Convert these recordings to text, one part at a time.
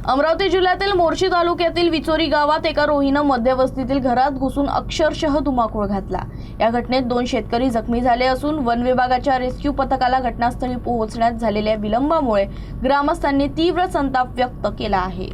अमरावती जिल्ह्यातील मोर्शी तालुक्यातील विचोरी गावात एका रोहीनं मध्यवस्तीतील घरात घुसून अक्षरशः धुमाकूळ घातला। या घटनेत 2 शेतकरी जखमी झाले असून वन विभागाच्या रेस्क्यू पथकाला घटनास्थळी पोहोचण्यात झालेल्या विलंबामुळे ग्रामस्थांनी तीव्र संताप व्यक्त केला आहे।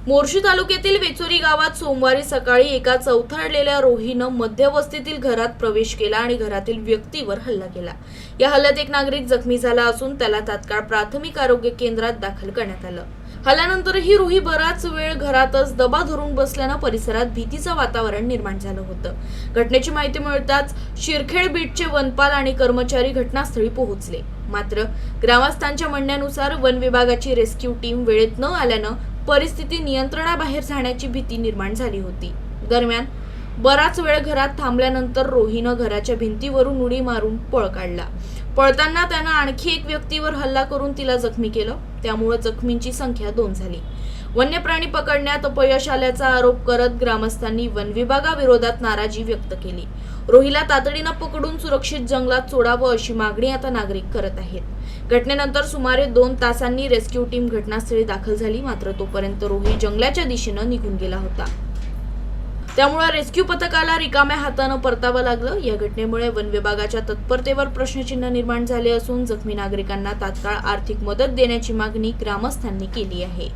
मोर्शी तालुक्यातील वेचोरी गावात सोमवारी सकाळी एका चौथाळलेल्या रोहीनं मध्यवस्तीतील घरात प्रवेश केला आणि घरातील व्यक्तीवर हल्ला केला। या हल्ल्यात एक नागरिक जखमी झाला असून त्याला तात्काळ प्राथमिक आरोग्य केंद्रात दाखल करण्यात आलं। हल्ल्यानंतरही रोही बराच वेळ घरातच दबा धरून बसल्यानं परिसरात भीतीचं वातावरण निर्माण झालं होतं। घटनेची माहिती मिळताच शिरखेड बीटचे वनपाल आणि कर्मचारी घटनास्थळी पोहोचले। मात्र ग्रामस्थांच्या म्हणण्यानुसार वन विभागाची रेस्क्यू टीम वेळेत न आल्यानं परिस्थिती नियंत्रणाबाहेर जाण्याची भीती निर्माण झाली होती। दरम्यान बराच वेळ घरात थांबल्यानंतर रोहीनं घराच्या भिंतीवरून उडी मारून पळ काढला। पळताना त्यानं आणखी एक व्यक्तीवर हल्ला करून तिला जखमी केलं। त्यामुळे जखमींची संख्या 2 झाली। वन्य प्राणी पकडण्यात अपयश आल्याचा आरोप करत ग्रामस्थांनी वन विभागाविरोधात नाराजी व्यक्त केली। रोहीला तातडीनं पकडून सुरक्षित जंगलात सोडावं अशी मागणी आता नागरिक करत आहेत। घटनेनंतर सुमारे 2 तासांनी रेस्क्यू टीम घटनास्थळी दाखल झाली। मात्र तोपर्यंत रोही जंगलाच्या दिशेनं निघून गेला होता। त्यामुळे रेस्क्यू पथकाला रिकाम्या हातानं परतावं लागलं। या घटनेमुळे वन विभागाच्या तत्परतेवर प्रश्नचिन्ह निर्माण झाले असून जखमी नागरिकांना तात्काळ आर्थिक मदत देण्याची मागणी ग्रामस्थांनी केली आहे।